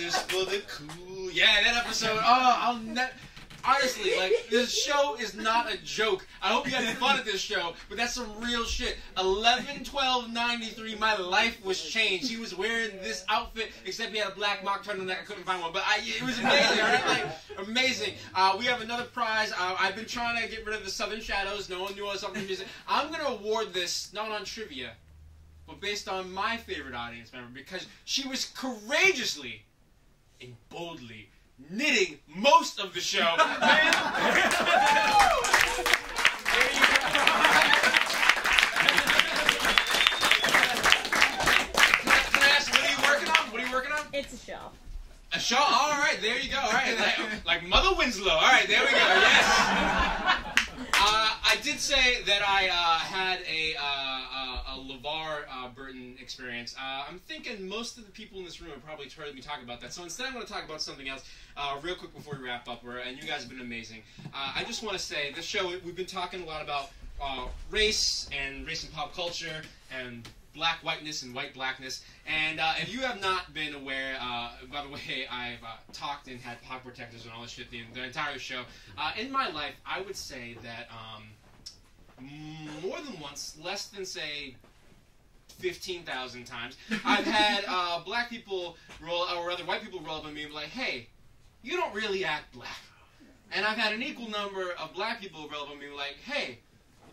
just for the cool. Yeah, that episode. Oh, I'll never. Honestly, like, this show is not a joke. I hope you had fun at this show, but that's some real shit. 11/12/93, my life was changed. He was wearing this outfit, except he had a black mock turtleneck. I couldn't find one, but it was amazing, all right? Like, amazing. We have another prize. I've been trying to get rid of the Southern Shadows. No one knew I was something music. I'm going to award this, not on trivia, but based on my favorite audience member, because she was courageously and boldly knitting most of the show. There you go. Can I ask, what are you working on? What are you working on? It's a shawl. A shawl? All right, there you go. All right, like Mother Winslow. All right, there we go. Yes. I did say that I had a LeVar Burton experience. I'm thinking most of the people in this room have probably heard me talk about that. So instead I'm going to talk about something else real quick before we wrap up. And you guys have been amazing. I just want to say, this show, we've been talking a lot about race and pop culture and black whiteness and white blackness. And if you have not been aware, by the way, I've talked and had pocket protectors and all this shit the entire show. In my life, I would say that more than once, less than, say, 15,000 times, I've had black people or other white people roll up on me and be like, hey, you don't really act black. And I've had an equal number of black people roll up on me and be like, hey,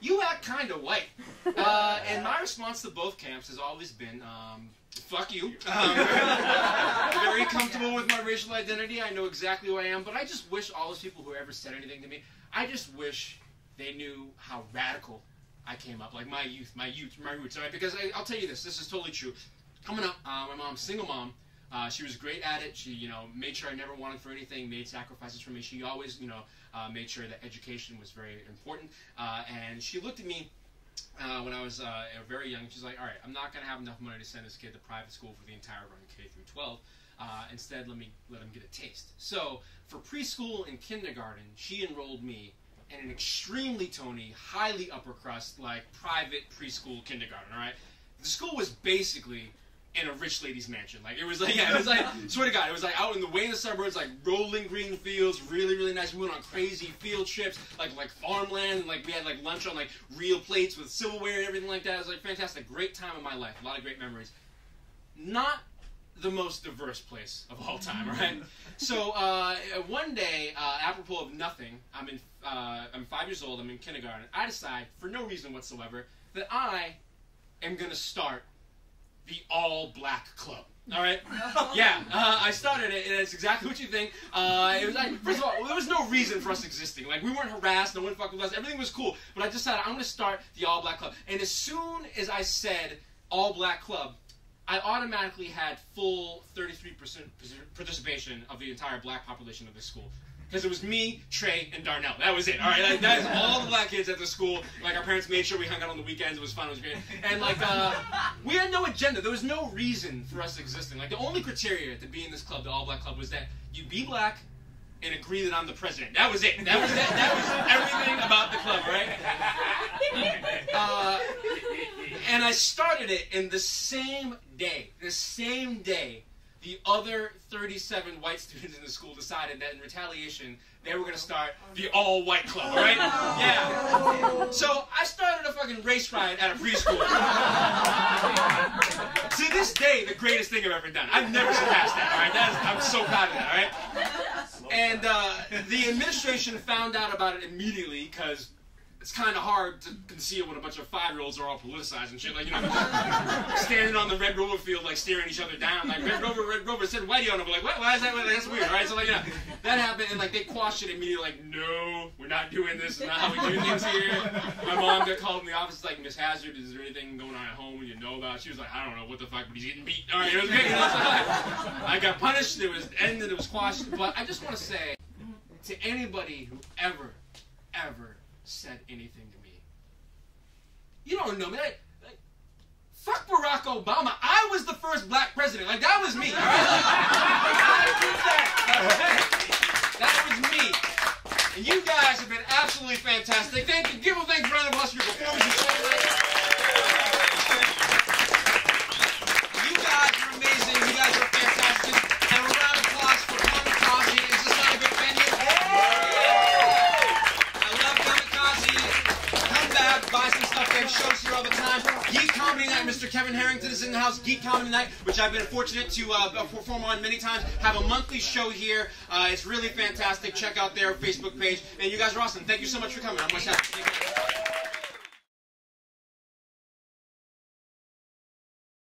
you act kind of white. And my response to both camps has always been, fuck you. Very comfortable with my racial identity. I know exactly who I am. But I just wish all those people who ever said anything to me, I just wish they knew how radical I came up. Like my roots. All right? Because I'll tell you this is totally true. Coming up, my mom's a single mom. She was great at it. She, made sure I never wanted for anything, made sacrifices for me. She always, made sure that education was very important. And she looked at me when I was very young. She's like, all right, I'm not going to have enough money to send this kid to private school for the entire run K through 12. Instead, let him get a taste. So for preschool and kindergarten, she enrolled me in an extremely Tony, highly upper crust, like private preschool kindergarten, all right? The school was basically in a rich lady's mansion. Like, it was like, swear to God, it was like out in the suburbs, like rolling green fields, really, really nice. We went on crazy field trips, like farmland, and like we had like lunch on like real plates with silverware and everything like that. It was like fantastic, great time of my life, a lot of great memories. Not the most diverse place of all time, right? So one day, apropos of nothing, I'm 5 years old, I'm in kindergarten. I decide, for no reason whatsoever, that I am gonna start the all-black club. All right? Yeah, I started it, and it's exactly what you think. It was like, first of all, there was no reason for us existing. Like, we weren't harassed, no one fucked with us, everything was cool. But I decided I'm going to start the all-black club. And as soon as I said all-black club, I automatically had full 33% participation of the entire black population of this school. Because it was me, Trey, and Darnell. That was it. All right, that is all the black kids at the school. Like, our parents made sure we hung out on the weekends. It was fun. It was great. And like, we had no agenda. There was no reason for us existing. Like, the only criteria to be in this club, the all-black club, was that you be black and agree that I'm the president. That was it. That was everything about the club, right? And I started it in the same day. The other 37 white students in the school decided that in retaliation, they were going to start the all-white club, all right? Yeah. So I started a fucking race riot at a preschool. To this day, the greatest thing I've ever done. I've never surpassed that, all right? I'm so proud of that, all right? And the administration found out about it immediately because it's kind of hard to conceal when a bunch of 5-year-olds are all politicized and shit. Like, standing on the Red Rover field, like, staring each other down. Like, Red Rover said whitey on it. We're like, what? Why is that? That's weird, right? So, like, that happened, and, like, they quashed it immediately. Like, no, we're not doing this. It's not how we do things here. My mom got called in the office, like, Miss Hazard, is there anything going on at home you know about? She was like, I don't know, what the fuck, but he's getting beat. All right, it was great. So, I got punished. It was ended. It was quashed. But I just want to say to anybody who ever said anything to me, you don't know me. Like, fuck Barack Obama. I was the first black president. Like, that was me. All right? That was me. And you guys have been absolutely fantastic. Thank you. Give a thanks for round of applause for your performance. You guys are amazing. You guys are fantastic. And a round of Mr. Kevin Harrington is in the house. Geek Comedy Night, which I've been fortunate to perform on many times. Have a monthly show here. It's really fantastic. Check out their Facebook page. And you guys are awesome. Thank you so much for coming. I'm much happy.